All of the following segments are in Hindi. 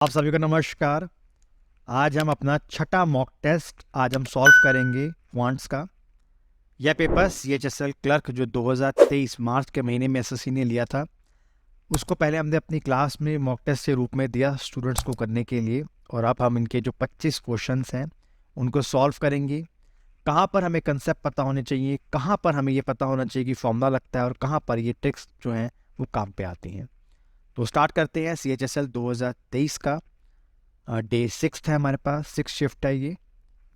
आप सभी को नमस्कार। आज हम अपना छठा मॉक टेस्ट आज हम सॉल्व करेंगे क्वांट्स का। यह पेपर CHSL क्लर्क जो 2023 मार्च के महीने में SSC ने लिया था, उसको पहले हमने अपनी क्लास में मॉक टेस्ट के रूप में दिया स्टूडेंट्स को करने के लिए। और अब हम इनके जो 25 क्वेश्चंस हैं उनको सॉल्व करेंगे। कहाँ पर हमें कंसेप्ट पता होने चाहिए, कहाँ पर हमें ये पता होना चाहिए कि फॉर्मूला लगता है और कहाँ पर ये ट्रिक्स जो हैं वो काम पे आती हैं। तो स्टार्ट करते हैं। CHSL 2023 का डे 6 है, हमारे पास 6 शिफ्ट है। ये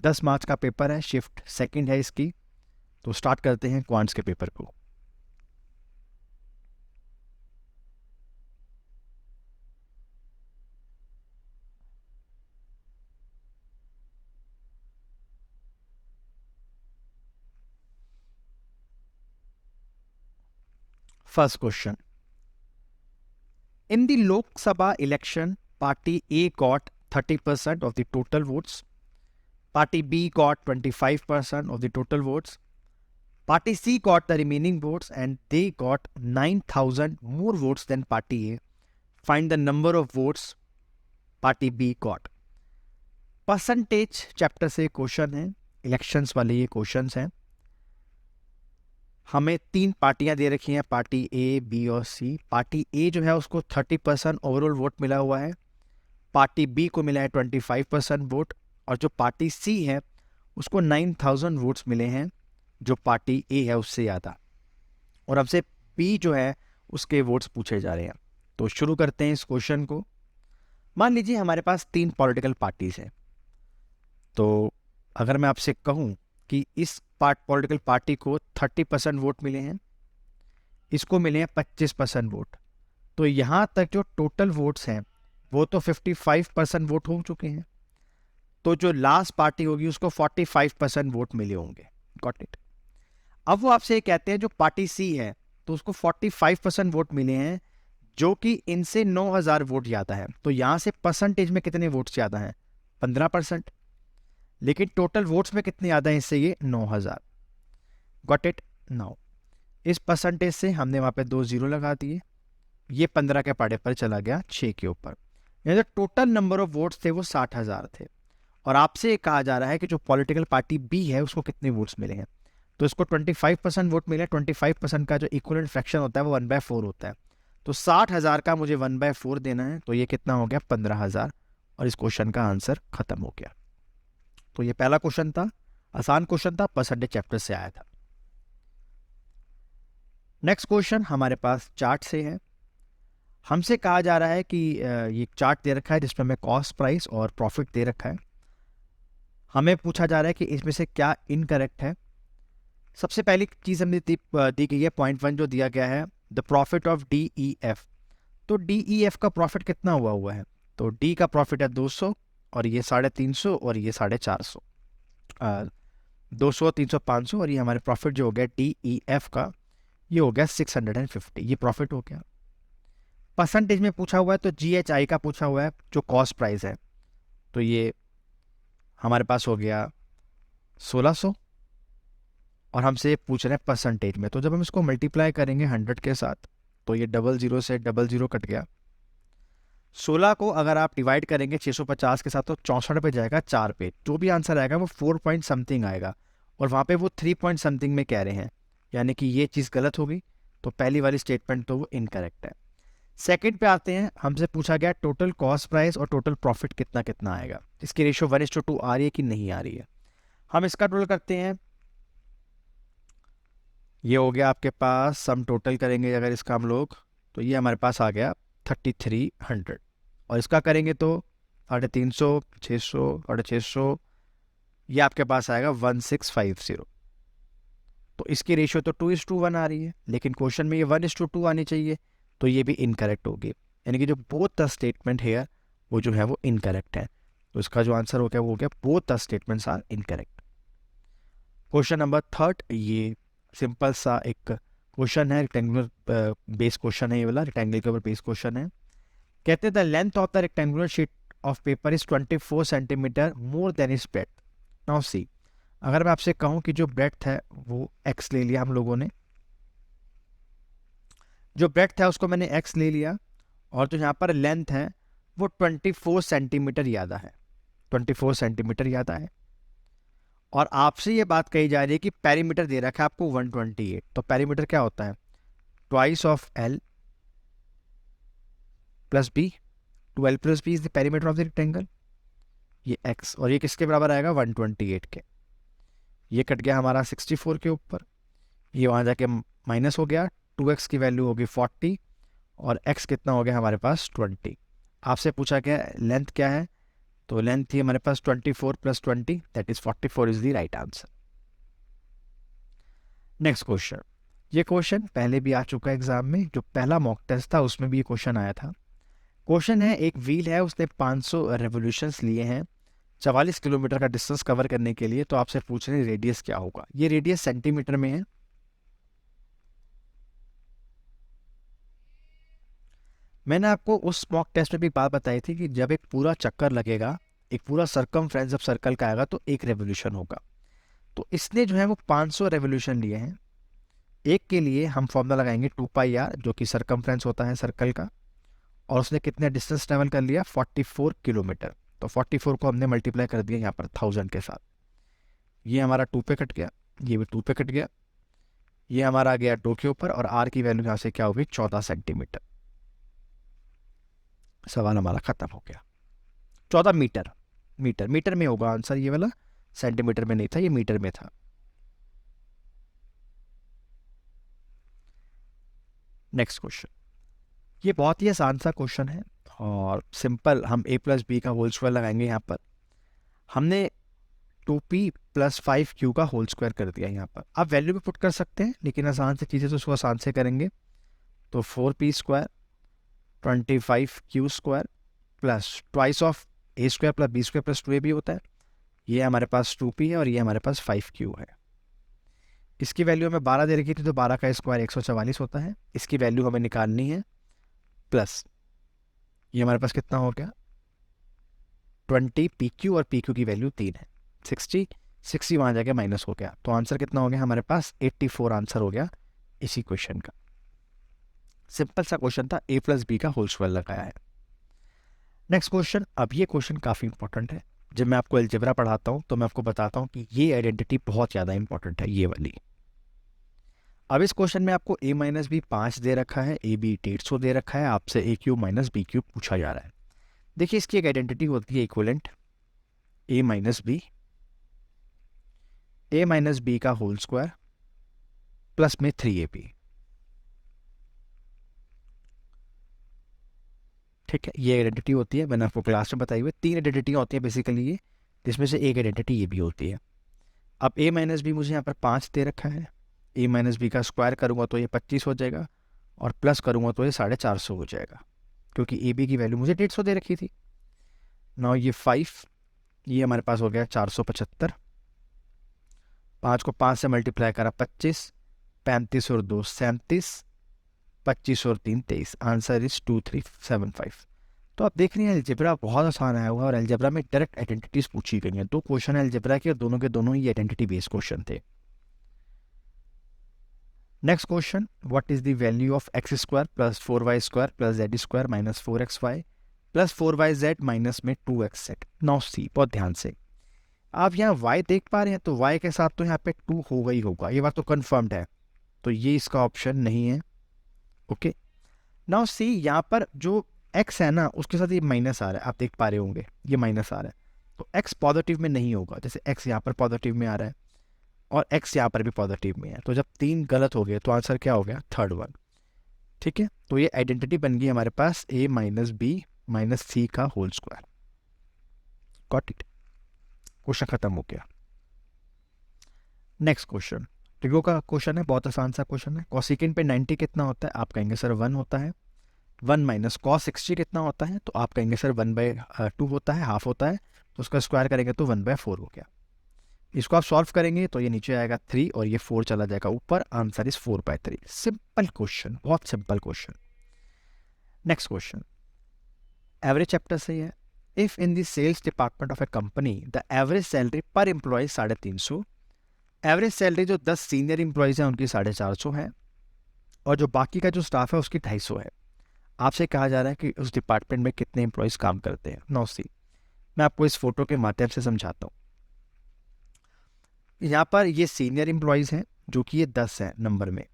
10 मार्च का पेपर है, शिफ्ट सेकंड है इसकी। तो स्टार्ट करते हैं क्वांट्स के पेपर को। First question, in the Lok Sabha election party A got 30% of the total votes, party B got 25% of the total votes, party C got the remaining votes and they got 9,000 more votes than party A. Find the number of votes party B got. Percentage chapter से क्वेश्चन है, इलेक्शंस वाले ये क्वेश्चंस हैं। हमें 3 पार्टियां दे रखी हैं, पार्टी A, B और C। पार्टी A जो है उसको 30% ओवरऑल वोट मिला हुआ है, पार्टी B को मिला है 25% वोट, और जो पार्टी C है उसको 9,000 वोट्स मिले हैं, जो पार्टी A है उससे ज़्यादा। और हमसे B जो है उसके वोट्स पूछे जा रहे हैं। तो शुरू करते हैं इस क्वेश्चन को। मान लीजिए हमारे पास 3 पॉलिटिकल पार्टीज हैं। तो अगर मैं आपसे कहूँ कि इस पॉलिटिकल पार्टी को 30% वोट मिले हैं, इसको मिले हैं 25% वोट, तो यहाँ तक जो टोटल वोट्स हैं वो तो 55% वोट हो चुके हैं। तो जो लास्ट पार्टी होगी उसको 45% वोट मिले होंगे। Got it. अब वो आपसे ये कहते हैं जो पार्टी C है तो उसको 45% वोट मिले हैं, जो कि इनसे 9,000 वोट ज़्यादा है। तो यहाँ से परसेंटेज में कितने वोट्स ज़्यादा हैं? 15%। लेकिन टोटल वोट्स में कितने ज़्यादा हैं इससे? ये 9,000। Got it. नाउ इस परसेंटेज से हमने वहाँ पे 2 जीरो लगा दिए, ये 15 के पाड़े पर चला गया 6 के ऊपर। यानी टोटल नंबर ऑफ वोट्स थे वो 60,000 थे। और आपसे ये कहा जा रहा है कि जो पॉलिटिकल पार्टी B है उसको कितने वोट्स मिले हैं। तो इसको 25% वोट मिले। 25% का जो इक्वलेंट फ्रैक्शन होता है वो 1/4 होता है। तो 60,000 का मुझे 1/4 देना है, तो ये कितना हो गया? 15,000। और इस क्वेश्चन का आंसर खत्म हो गया। तो ये पहला क्वेश्चन था, आसान क्वेश्चन था, परसेंटेज चैप्टर से आया था। नेक्स्ट क्वेश्चन हमारे पास चार्ट से है। हमसे कहा जा रहा है कि ये चार्ट दे रखा है जिसमें हमें कॉस्ट, प्राइस और प्रॉफिट दे रखा है। हमें पूछा जा रहा है कि इसमें से क्या इनकरेक्ट है। सबसे पहली चीज़ हमने दी गई है, पॉइंट 1 जो दिया गया है, द प्रॉफिट ऑफ DEF। तो DEF का प्रॉफिट कितना हुआ है? तो D का प्रॉफिट है 200, और ये 350, और ये 450। 200, 300, 500, और ये हमारे प्रॉफिट जो हो गया DEF का ये हो गया 650। ये प्रॉफिट हो गया। परसेंटेज में पूछा हुआ है तो GHI का पूछा हुआ है जो कॉस्ट प्राइस है, तो ये हमारे पास हो गया 1600। और हमसे पूछ रहे हैं परसेंटेज में, तो जब हम इसको मल्टीप्लाई करेंगे 100 के साथ तो ये 00 से 00 कट गया। 16 को अगर आप डिवाइड करेंगे 650 के साथ तो 64 पे जाएगा 4 पे। जो भी आंसर आएगा वो 4 पॉइंट समथिंग आएगा, और वहाँ पे वो 3 पॉइंट समथिंग में कह रहे हैं, यानी कि ये चीज़ गलत होगी। तो पहली वाली स्टेटमेंट तो वो इनकरेक्ट है। सेकंड पे आते हैं, हमसे पूछा गया टोटल कॉस्ट प्राइस और टोटल प्रॉफिट कितना कितना आएगा, इसकी रेशियो 1:2 आ रही है कि नहीं आ रही है। हम इसका टोटल करते हैं। ये हो गया आपके पास, सम टोटल करेंगे अगर इसका हम लोग, तो ये हमारे पास आ गया 3300। और इसका करेंगे तो 350, 600, 650, ये आपके पास आएगा 1650। तो इसकी रेशियो तो 2:1 आ रही है, लेकिन क्वेश्चन में ये 1:2 आनी चाहिए, तो ये भी इनकरेक्ट होगी। यानी कि जो बोथ द स्टेटमेंट है वो जो है वो इनकरेक्ट है। तो इसका जो आंसर हो गया वो हो गया both the statements are incorrect. Question number 3, ये सिंपल सा एक क्वेश्चन है, रेक्टेंगुलर बेस क्वेश्चन है, ये वाला रेक्टेंगल के ऊपर बेस क्वेश्चन है। कहते हैं the length of the rectangular sheet of paper is 24 centimetre more than is breadth. Now see, अगर मैं आपसे कहूँ कि जो ब्रेड्थ है वो x ले लिया हम लोगों ने, जो ब्रेड्थ है उसको मैंने x ले लिया, और जो यहाँ पर लेंथ है वो 24 सेंटीमीटर ज़्यादा है, 24 सेंटीमीटर ज़्यादा है। और आपसे ये बात कही जा रही है कि पेरीमीटर दे रखा है आपको 128, तो पेरीमीटर क्या होता है, twice of l plus b, 12 plus b is the perimeter of the rectangle, ये एक्स, और ये किसके बराबर आएगा 128 के। ये कट गया हमारा 64 के ऊपर, ये वहाँ जाके माइनस हो गया, 2x की वैल्यू होगी 40 और x कितना हो गया हमारे पास 20। आपसे पूछा गया लेंथ क्या है, तो लेंथ थी हमारे पास 24 plus 20 that is 44 is the right answer. Next question, ये क्वेश्चन पहले भी आ चुका है एग्जाम में, जो पहला मॉक टेस्ट था उसमें भी ये क्वेश्चन आया था। क्वेश्चन है, एक व्हील है, उसने 500 रेवोल्यूशंस लिए हैं 44 किलोमीटर का डिस्टेंस कवर करने के लिए, तो आपसे पूछ रहे हैं रेडियस क्या होगा। ये रेडियस सेंटीमीटर में है। मैंने आपको उस मॉक टेस्ट में भी बात बताई थी कि जब एक पूरा चक्कर लगेगा, एक पूरा सर्कमफ्रेंस जब सर्कल का आएगा तो एक रेवोल्यूशन होगा। तो इसने जो है वो 500 रेवोल्यूशन लिए हैं। एक के लिए हम फॉर्मूला लगाएंगे 2πr, जो कि सर्कमफ्रेंस होता है सर्कल का, और उसने कितने डिस्टेंस ट्रेवल कर लिया 44 किलोमीटर। तो 44 को हमने मल्टीप्लाई कर दिया यहाँ पर 1000 के साथ। ये हमारा 2 पे कट गया, ये भी 2 पे कट गया, ये हमारा आ गया 2 के ऊपर, और r की वैल्यू यहाँ से क्या होगी 14 सेंटीमीटर। सवाल हमारा खत्म हो गया। 14 मीटर, मीटर में होगा आंसर ये वाला, सेंटीमीटर में नहीं था, ये मीटर में था। नेक्स्ट क्वेश्चन, ये बहुत ही आसान सा क्वेश्चन है और सिंपल, हम a प्लस बी का होल स्क्वायर लगाएंगे। यहाँ पर हमने 2p प्लस 5q का होल स्क्वायर कर दिया। यहाँ पर आप वैल्यू भी पुट कर सकते हैं, लेकिन आसान से चीज़ें तो उसको आसान से करेंगे। तो 4p square 25q square plus twice of a square plus b square plus 2ab होता है। ये हमारे पास 2p है और ये हमारे पास 5q है। इसकी वैल्यू हमें 12 दे रखी थी, तो 12 का स्क्वायर 144 होता है। इसकी वैल्यू हमें निकालनी है, प्लस ये हमारे पास कितना हो गया 20 pq, और pq की वैल्यू 3 है, 60 वहाँ जाके माइनस हो गया। तो आंसर कितना हो गया हमारे पास 84 आंसर हो गया इसी क्वेश्चन का। सिंपल सा क्वेश्चन था, a प्लस बी का होल स्क्वायर लगाया है। नेक्स्ट क्वेश्चन, अब ये क्वेश्चन काफ़ी इंपॉर्टेंट है। जब मैं आपको अलजेब्रा पढ़ाता हूँ तो मैं आपको बताता हूँ कि ये आइडेंटिटी बहुत ज़्यादा इंपॉर्टेंट है, ये वाली। अब इस क्वेश्चन में आपको a माइनस बी 5 दे रखा है, ए बी 150 दे रखा है, आपसे a cube minus b cube पूछा जा रहा है। देखिए इसकी एक आइडेंटिटी होती है इक्विवेलेंट, a माइनस बी का होल स्क्वायर प्लस में 3ab। ठीक है, ये आइडेंटिटी होती है, मैंने आपको क्लास में बताई हुई 3 आइडेंटिटियाँ होती हैं बेसिकली ये, जिसमें से एक आइडेंटिटी ये भी होती है। अब a माइनस बी मुझे यहाँ पर 5 दे रखा है, a माइनस बी का स्क्वायर करूँगा तो ये 25 हो जाएगा, और प्लस करूँगा तो ये 450 हो जाएगा, क्योंकि ए बी की वैल्यू मुझे 150 दे रखी थी। नाउ ये 5, ये हमारे पास हो गया 475, 5 को 5 से मल्टीप्लाई करा 25, 35 और 2 37, 25 और 3 23, आंसर इज 2375। तो आप देख रहे हैं अलजेब्रा बहुत आसान आया हुआ, और अलजेब्रा में डायरेक्ट आइडेंटिटीज पूछी गई हैं। 2 क्वेश्चन है अलजेब्रा के, और दोनों के दोनों ही आइडेंटिटी बेस्ड क्वेश्चन थे। Next question, what is the value of x square plus 4y square plus Z square minus 4xy plus 4yz minus में 2xz। नाउ सी, बहुत ध्यान से, आप यहाँ y देख पा रहे हैं, तो y के साथ तो यहाँ पे 2 होगा ही होगा, ये बात तो कन्फर्म्ड है, तो ये इसका ऑप्शन नहीं है। ओके, नाउ सी, यहाँ पर जो x है ना, उसके साथ ये माइनस आ रहा है, आप देख पा रहे होंगे ये माइनस आ रहा है, तो x पॉजिटिव में नहीं होगा। जैसे x यहाँ पर पॉजिटिव में आ रहा है और x यहाँ पर भी पॉजिटिव में है, तो जब 3 गलत हो गए तो आंसर क्या हो गया, थर्ड वन। ठीक है, तो ये आइडेंटिटी बन गई हमारे पास a minus b minus c का whole square. Got it, question खत्म हो गया। नेक्स्ट क्वेश्चन, ट्रिगो का क्वेश्चन है, बहुत आसान सा क्वेश्चन है। कॉसिकेंट पे 90 कितना होता है, आप कहेंगे सर 1 होता है। 1 माइनस कॉस 60 कितना होता है, तो आप कहेंगे सर 1/2 होता है, हाफ होता है, तो उसका स्क्वायर करेंगे तो 1/4 हो गया। इसको आप सॉल्व करेंगे तो ये नीचे आएगा 3 और ये 4 चला जाएगा ऊपर, आंसर इज 4/3। सिंपल क्वेश्चन, बहुत simple question. Next question, average chapter से है। If in the sales department of a company the average salary per employee 350, average salary जो 10 सीनियर इंप्लॉयज़ हैं उनकी 450 है, और जो बाकी का जो स्टाफ है उसकी 250 है। आपसे कहा जा रहा है कि उस डिपार्टमेंट में कितने एम्प्लॉयज़ काम करते हैं। नाउ सी, मैं आपको इस फोटो के माध्यम से समझाता हूँ। यहाँ पर ये सीनियर एम्प्लॉयज़ हैं जो कि ये 10 हैं नंबर में।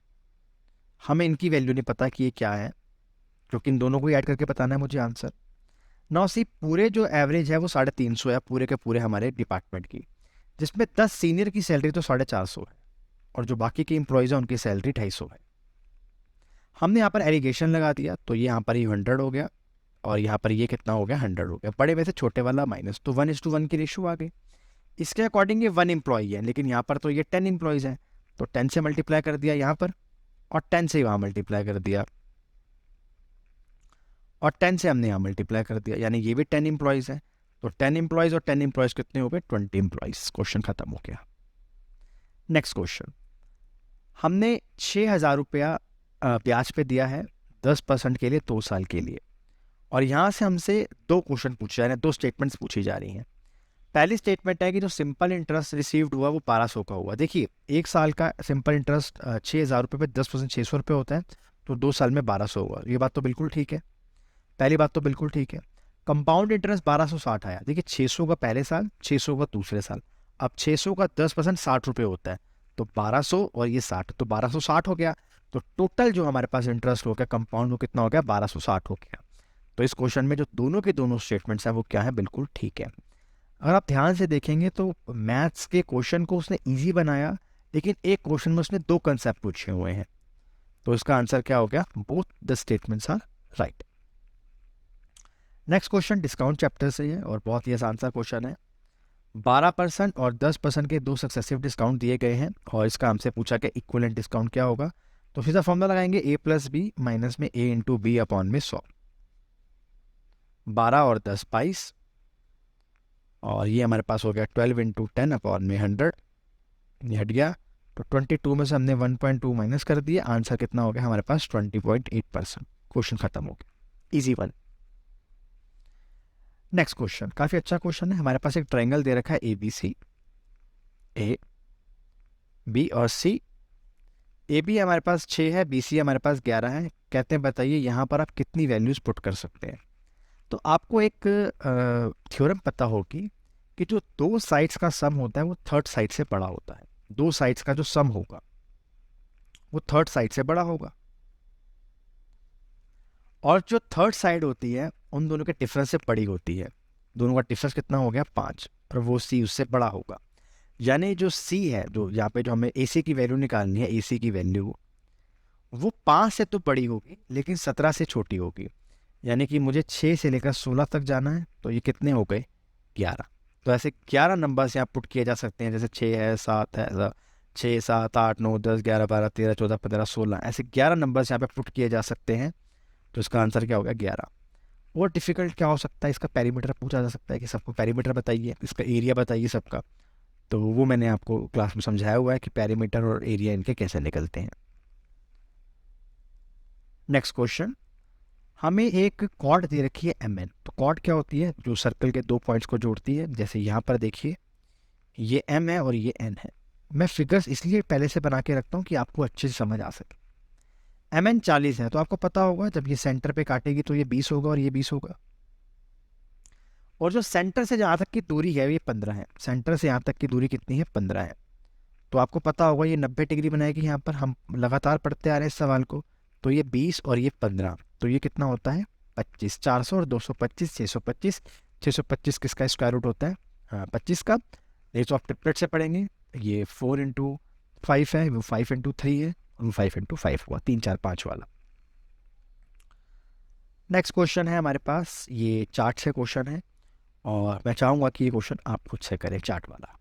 हमें इनकी वैल्यू नहीं पता कि ये क्या है, क्योंकि इन दोनों को ही ऐड करके बताना है मुझे आंसर। नाउ सी, पूरे जो एवरेज है वो 350 है पूरे के पूरे हमारे डिपार्टमेंट की, जिसमें 10 सीनियर की सैलरी तो 450 है और जो बाकी के एम्प्लॉयज़ हैं उनकी सैलरी 250 है। हमने यहाँ पर एलिगेशन लगा दिया तो ये यहाँ पर ये 100 हो गया और यहाँ पर ये कितना हो गया, 100 हो गया। बड़े में से छोटे वाला माइनस, तो 1:1 की रेशो आ गई। इसके अकॉर्डिंग ये 1 एम्प्लॉई है, लेकिन यहाँ पर तो ये 10 एम्प्लॉयज़ हैं, तो 10 से मल्टीप्लाई कर दिया यहाँ पर और 10 से वहाँ मल्टीप्लाई कर दिया और 10 से हमने यहाँ मल्टीप्लाई कर दिया, यानी ये भी 10 एम्प्लॉयज़ हैं। तो 10 एम्प्लॉयज़ और 10 एम्प्लॉयज़ कितने हो गए, 20 एम्प्लॉयज़। क्वेश्चन खत्म हो गया। नेक्स्ट क्वेश्चन, हमने 6,000 रुपया ब्याज पे दिया है 10% के लिए 2 साल के लिए, और यहाँ से हमसे 2 क्वेश्चन पूछे जा रहे हैं, 2 स्टेटमेंट्स पूछी जा रही हैं। पहली स्टेटमेंट है कि जो सिंपल इंटरेस्ट रिसीव्ड हुआ वो 1200 का हुआ। देखिए, 1 साल का सिंपल इंटरेस्ट 6,000 रुपये पे 10% 600 रुपये होता है, तो 2 साल में 1200 हुआ। ये बात तो बिल्कुल ठीक है, पहली बात तो बिल्कुल ठीक है। कंपाउंड इंटरेस्ट 1260 आया। देखिए, 600 का पहले साल, 600 का दूसरे साल। अब 600 का 10% 60 रुपये होता है, तो 1200 और ये 60, तो 1260 हो गया। तो टोटल जो हमारे पास इंटरेस्ट हो गया कंपाउंड, वो कितना हो गया, 1260 हो गया। तो इस क्वेश्चन में जो दोनों के दोनों स्टेटमेंट्स हैं वो क्या है, बिल्कुल ठीक है। अगर आप ध्यान से देखेंगे तो मैथ्स के क्वेश्चन को उसने इजी बनाया, लेकिन एक क्वेश्चन में उसने 2 कंसेप्ट पूछे हुए हैं, तो इसका आंसर क्या हो गया, both the statements are right. Next question discount chapter से है और बहुत ही आसान सा क्वेश्चन है। 12% और 10% के 2 सक्सेसिव डिस्काउंट दिए गए हैं और इसका हमसे पूछा कि इक्विवेलेंट डिस्काउंट क्या होगा। तो सीधा फॉर्मूला लगाएंगे, a प्लस बी माइनस में a इंटू बी अपॉन में 100। 12 और 10 22, और ये हमारे पास हो गया 12 इंटू 10 अपॉन में 100, ये हट गया। तो 22 में से हमने 1.2 माइनस कर दिया, आंसर कितना हो गया हमारे पास 20.8%। क्वेश्चन खत्म हो गया, इजी वन। नेक्स्ट क्वेश्चन काफ़ी अच्छा क्वेश्चन है। हमारे पास एक ट्रायंगल दे रखा है A B C, A B और सी। ए बी हमारे पास 6 है, बी सी हमारे पास 11 है। कहते हैं बताइए यहाँ पर आप कितनी वैल्यूज़ पुट कर सकते हैं। तो आपको एक थ्योरम पता होगी कि जो 2 साइड्स का सम होता है वो थर्ड साइड से बड़ा होता है। 2 साइड्स का जो सम होगा वो थर्ड साइड से बड़ा होगा, और जो थर्ड साइड होती है उन दोनों के डिफरेंस से बड़ी होती है। दोनों का डिफरेंस कितना हो गया, 5, और वो सी उससे बड़ा होगा। यानी जो सी है, जो यहाँ पे जो हमें ए सी की वैल्यू निकालनी है, ए सी की वैल्यू वो 5 से तो बड़ी होगी लेकिन 17 से छोटी होगी। यानी कि मुझे 6 से लेकर 16 तक जाना है, तो ये कितने हो गए, 11। तो ऐसे 11 नंबर्स यहाँ पुट किए जा सकते हैं, जैसे 6 है, 7 है, ऐसा 6, 7, 8, 9, 10, 11, 12, 13, 14, 15, 16, ऐसे 11 नंबर्स यहाँ पे पुट किए जा सकते हैं। तो इसका आंसर क्या होगा, 11। और डिफिकल्ट क्या हो सकता है, इसका पेरीमीटर पूछा जा सकता है कि सबको पेरीमीटर बताइए, इसका एरिया बताइए सबका। तो वो मैंने आपको क्लास में समझाया हुआ है कि पेरीमीटर और एरिया इनके कैसे निकलते हैं। नेक्स्ट क्वेश्चन, हमें एक कॉर्ड दे रखी है एम एन। तो कॉर्ड क्या होती है, जो सर्कल के 2 पॉइंट्स को जोड़ती है। जैसे यहाँ पर देखिए, ये एम है और ये एन है। मैं फिगर्स इसलिए पहले से बना के रखता हूँ कि आपको अच्छे से समझ आ सके। एम एन 40 है, तो आपको पता होगा जब ये सेंटर पे काटेगी तो ये 20 होगा और ये 20 होगा। और जो सेंटर से जहाँ तक की दूरी है ये 15 है। सेंटर से यहाँ तक की दूरी कितनी है, 15 है। तो आपको पता होगा ये 90 डिग्री बनाएगी। यहाँ पर हम लगातार पढ़ते आ रहे हैं इस सवाल को। तो ये 20 और ये 15, तो ये कितना होता है, 25। 400 और 225, 625। 625 किसका स्क्वायर रूट होता है, हाँ 25 का। ये तो आप ट्रिपलेट से पढ़ेंगे, ये 4 इंटू 5 है, वो 5 इंटू 3 है, और 5 इंटू 5 हुआ, 3, 4, 5 वाला। नेक्स्ट क्वेश्चन है हमारे पास, ये चार्ट से क्वेश्चन है और मैं चाहूँगा कि ये क्वेश्चन आप खुद से करें, चार्ट वाला।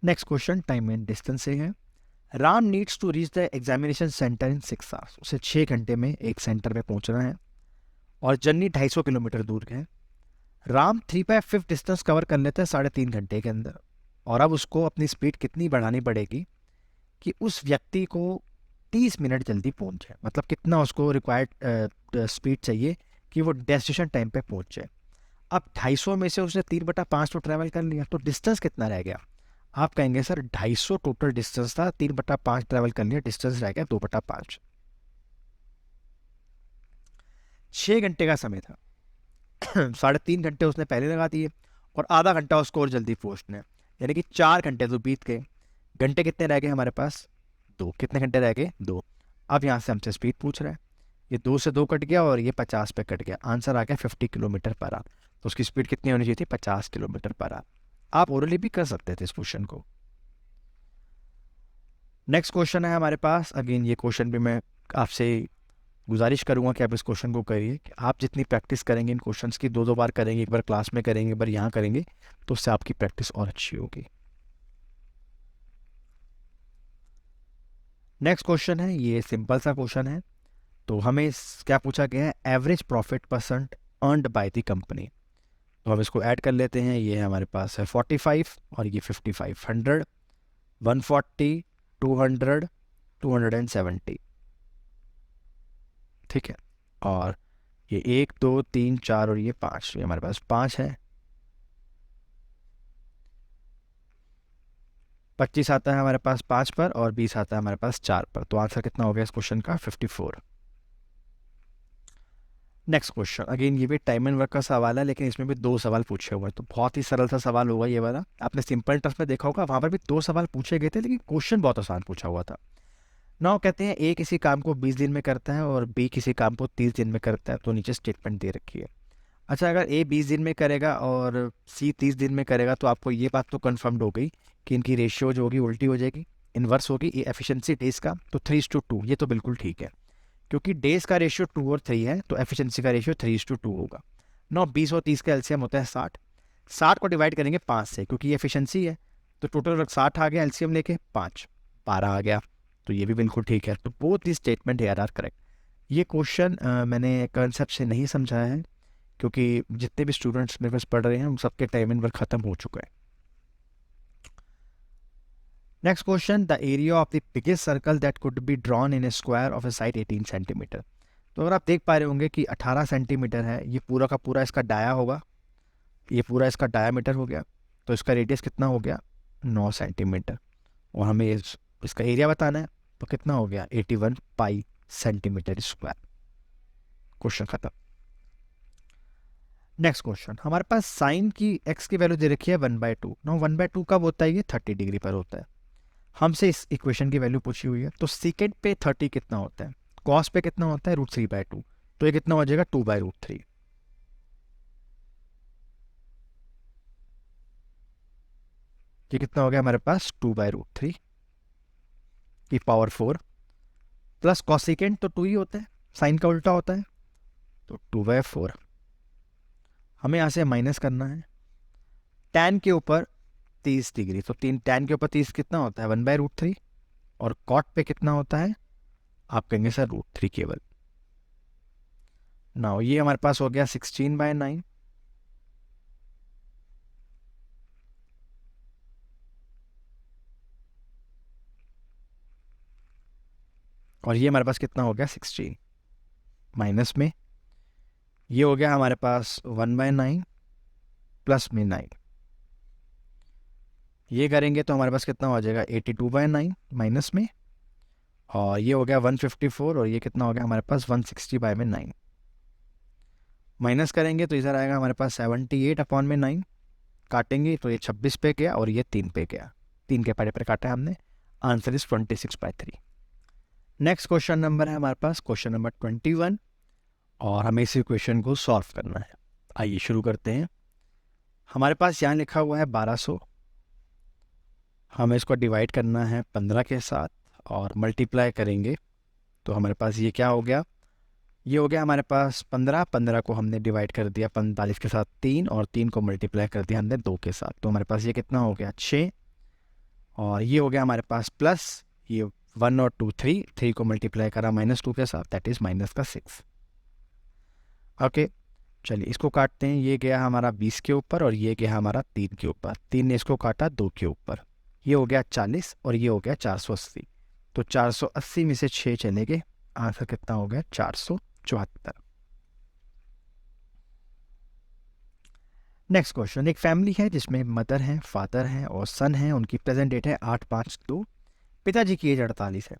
Next question time and distance से है। Ram needs to reach the examination centre in 6 hours. उसे 6 घंटे में एक सेंटर पे पहुंचना है और जर्नी 250 किलोमीटर दूर है। राम 3/5 डिस्टेंस कवर कर लेता है 3.5 घंटे के अंदर, और अब उसको अपनी स्पीड कितनी बढ़ानी पड़ेगी कि उस व्यक्ति को 30 मिनट जल्दी पहुंच जाए। मतलब कितना उसको रिक्वायर्ड स्पीड चाहिए कि वो डेस्टिनेशन टाइम पे पहुंच जाए। अब 250 में से उसने 3/5 तो ट्रैवल कर लिया, तो डिस्टेंस कितना रह गया। आप कहेंगे सर 250 टोटल डिस्टेंस था, 3/5 ट्रैवल कर लिया, डिस्टेंस रह गया 2/5। 6 घंटे का समय था 3.5 घंटे उसने पहले लगा दिए और आधा घंटा उसको और जल्दी पहुंचना है, यानी कि 4 घंटे तो बीत गए। घंटे कितने रह गए हमारे पास? 2। कितने घंटे रह गए? 2। अब यहाँ से हमसे स्पीड पूछ रहा है, ये 2 से 2 कट गया और ये 50 पे कट गया, आंसर आ गया 50 किलोमीटर पर आवर। तो उसकी स्पीड कितनी होनी चाहिए थी? 50 किलोमीटर पर आवर। आप ओरली भी कर सकते थे इस क्वेश्चन को। नेक्स्ट क्वेश्चन है हमारे पास, अगेन ये क्वेश्चन भी मैं आपसे गुजारिश करूंगा कि आप इस क्वेश्चन को करिए, कि आप जितनी प्रैक्टिस करेंगे इन क्वेश्चंस की, 2-2 बार करेंगे, एक बार क्लास में करेंगे, एक बार यहाँ करेंगे, तो उससे आपकी प्रैक्टिस और अच्छी होगी। नेक्स्ट क्वेश्चन है, ये सिंपल सा क्वेश्चन है। तो हमें क्या पूछा गया है? Average profit percent earned by the company. तो हम इसको ऐड कर लेते हैं। ये हमारे पास है 45 और ये 55, 100, 140, 200, 270। ठीक है, और ये 1, 2, 3, 4 और ये 5, ये हमारे पास 5 है। 25 आता है हमारे पास 5 पर और 20 आता है हमारे पास 4 पर। तो आंसर कितना हो गया इस क्वेश्चन का? 54। नेक्स्ट क्वेश्चन, अगेन ये भी टाइम एंड वर्क का सवाल है, लेकिन इसमें भी 2 सवाल पूछे हुए हैं, तो बहुत ही सरल सा सवाल होगा ये वाला। आपने सिंपल टर्म्स में देखा होगा, वहाँ पर भी 2 सवाल पूछे गए थे, लेकिन क्वेश्चन बहुत आसान पूछा हुआ था। नाउ कहते हैं ए किसी काम को 20 दिन में करता है और बी किसी काम को 30 दिन में करता है। तो नीचे स्टेटमेंट दे रखी है। अच्छा, अगर ए 20 दिन में करेगा और सी 30 दिन में करेगा, तो आपको ये बात तो कन्फर्म्ड हो गई कि इनकी रेशियो जो होगी उल्टी हो जाएगी, इन्वर्स होगी। ये एफिशिएंसी डेज का, तो 3:2, ये तो बिल्कुल ठीक है, क्योंकि डेज का रेशियो 2 और 3 है, तो एफिशिएंसी का रेशियो 3:2 होगा। 20 और 30 का एलसीएम होता है 60। 60 को डिवाइड करेंगे 5 से, क्योंकि ये एफिशिएंसी है, तो टोटल 60 आ गया, एलसीएम लेके 5, 12 आ गया, तो ये भी बिल्कुल ठीक है। तो both the statement here are correct. ये क्वेश्चन मैंने कंसेप्ट से नहीं समझाया है, क्योंकि जितने भी स्टूडेंट्स मेरे पास पढ़ रहे हैं उन सबके टाइम एंड वर्क खत्म हो चुका है। Next question, the area of the biggest circle that could be drawn in A square of A side 18 centimetre. तो अगर आप देख पा रहे होंगे कि 18 सेंटीमीटर है, ये पूरा का पूरा इसका डाया होगा, ये पूरा इसका डायामीटर हो गया, तो इसका रेडियस कितना हो गया? 9 सेंटीमीटर। और हमें इसका एरिया बताना है, तो कितना हो गया? 81 पाई सेंटीमीटर स्क्वायर। क्वेश्चन खत्म। नेक्स्ट क्वेश्चन, हमारे पास साइन की एक्स की वैल्यू दे रखी है 1/2। नो 1/2 कब होता है? ये 30 डिग्री पर होता है। हमसे इस इक्वेशन की वैल्यू पूछी हुई है, तो सेकेंड पे 30 कितना होता है? कॉस पे कितना होता है? √3/2। तो ये कितना हो जाएगा? 2/√3। ये कितना हो गया हमारे पास? 2/√3 की पावर 4 प्लस कॉसिकेंट तो 2 ही होता है, साइन का उल्टा होता है, तो 2/4। हमें यहाँ से माइनस करना है टैन के ऊपर 30 डिग्री, तो 3 टैन के ऊपर 30 कितना होता है? 1/√3। और कॉट पे कितना होता है? आप कहेंगे सर √3 केवल। नाउ ये हमारे पास हो गया 16/9। और ये हमारे पास कितना हो गया? 16 माइनस में ये हो गया हमारे पास 1/9 प्लस में 9। ये करेंगे तो हमारे पास कितना हो जाएगा? 82/9 माइनस में, और ये हो गया 154, और ये कितना हो गया हमारे पास? 160/9। माइनस करेंगे तो इधर आएगा हमारे पास 78/9। काटेंगे तो ये 26 पे गया और ये 3 पे गया, 3 के पड़े पर काटा है हमने। Answer is 26/3। Next question number है हमारे पास क्वेश्चन नंबर 21, और हमें इसी क्वेश्चन को सॉल्व करना है। आइए शुरू करते हैं। हमारे पास यहाँ लिखा हुआ है 1200, हमें इसको डिवाइड करना है 15 के साथ और मल्टीप्लाई करेंगे, तो हमारे पास ये क्या हो गया? ये हो गया हमारे पास 15, 15 को हमने डिवाइड कर दिया 45 के साथ 3, और 3 को मल्टीप्लाई कर दिया हमने 2 के साथ, तो हमारे पास ये कितना हो गया? 6। और ये हो गया हमारे पास प्लस ये 1 और 2 3 को मल्टीप्लाई करा -2 के साथ, दैट इज -6। ओके, चलिए इसको काटते हैं। ये गया हमारा 20 के ऊपर और ये गया हमारा 3 के ऊपर, 3 ने इसको काटा 2 के ऊपर, ये हो गया 40 और ये हो गया 480। तो 480 में से 6 चले गए, आंसर कितना हो गया? 474। नेक्स्ट क्वेश्चन, एक फैमिली है जिसमें मदर है, फादर है और सन है, उनकी प्रेजेंट डेट है 8/5/2, पिताजी की एज 48 है।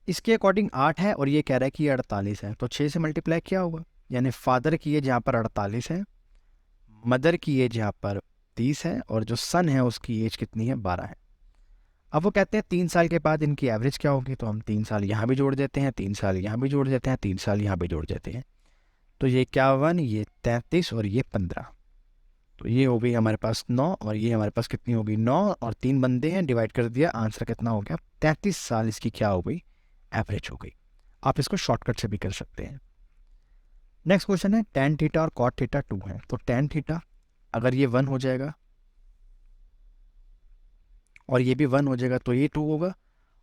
इसके अकॉर्डिंग 8 है और ये कह रहा है कि ये 48 है, तो 6 से मल्टीप्लाई क्या होगा, यानी फादर की एज यहाँ पर 48 है, मदर की एज यहाँ पर 30 है और जो सन है उसकी एज कितनी है, 12 है। अब वो कहते हैं 3 साल के बाद इनकी एवरेज क्या होगी, तो हम 3 साल यहाँ भी जोड़ देते हैं, 3 साल यहाँ भी जोड़ देते हैं, 3 साल यहाँ भी जोड़ देते हैं, तो ये 51, ये 33 और ये 15, तो ये हो गई हमारे पास 9 और ये हमारे पास कितनी होगी 9 और 3 बंदे हैं, डिवाइड कर दिया, आंसर कितना हो गया 33 साल इसकी क्या हो गई, एवरेज हो गई। आप इसको शॉर्टकट से भी कर सकते हैं। नेक्स्ट क्वेश्चन है tan थीटा और cot थीटा 2 है, तो tan थीटा अगर ये 1 हो जाएगा और ये भी 1 हो जाएगा तो ये 2 होगा,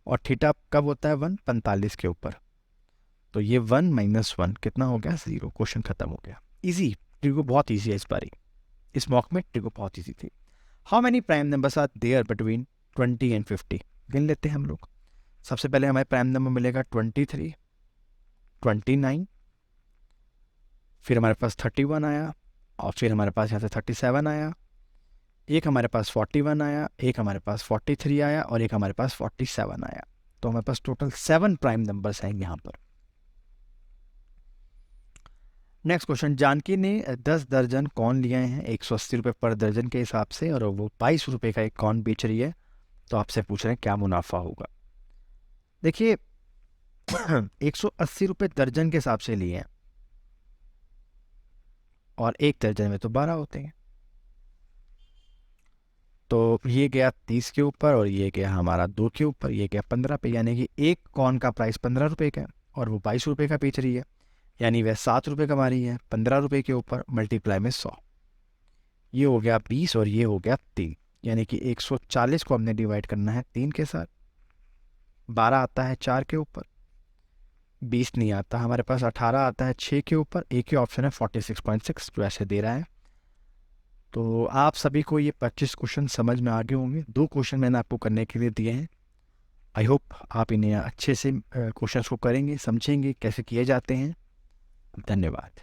और थीटा कब होता है 1, 45 के ऊपर, तो ये 1 - 1 कितना हो गया 0, क्वेश्चन खत्म हो गया। इजी, ट्रिको बहुत ईजी है इस बारी, इस मॉक में ट्रिको बहुत ईजी थी। How many prime numbers are there between 20 and 50, गिन लेते हैं हम लोग। सबसे पहले हमारे प्राइम नंबर मिलेगा 23, 29, फिर हमारे पास 31 आया, और फिर हमारे पास यहाँ से 37 आया, एक हमारे पास 41 आया, एक हमारे पास 43 आया और एक हमारे पास 47 आया, तो हमारे पास टोटल 7 प्राइम नंबर्स हैं यहाँ पर। नेक्स्ट क्वेश्चन, जानकी ने 10 दर्जन कॉर्न लिए हैं 180 रुपये पर दर्जन के हिसाब से, और वो 22 रुपये का एक कॉर्न बेच रही है, तो आपसे पूछ रहे हैं क्या मुनाफा होगा। देखिए 180 रुपये दर्जन के हिसाब से लिए हैं, और एक दर्जन में तो 12 होते हैं, तो ये गया 30 के ऊपर और ये गया हमारा 2 के ऊपर, ये गया 15 पे, यानी कि एक कॉर्न का प्राइस 15 रुपये का है और वो 22 रुपये का बेच रही है, यानी वह 7 रुपये कमा रही है, 15 रुपये के ऊपर मल्टीप्लाई में 100, ये हो गया 20 और ये हो गया 3, यानी कि 140 को हमने डिवाइड करना है 3 के साथ, 12 आता है 4 के ऊपर, 20 नहीं आता हमारे पास, 18 आता है 6 के ऊपर, एक ही ऑप्शन है 46.6 जो ऐसे दे रहा है। तो आप सभी को ये 25 क्वेश्चन समझ में आ गए होंगे, 2 क्वेश्चन मैंने आपको करने के लिए दिए हैं। आई होप आप इन्हें अच्छे से क्वेश्चंस को करेंगे, समझेंगे कैसे किए जाते हैं। धन्यवाद।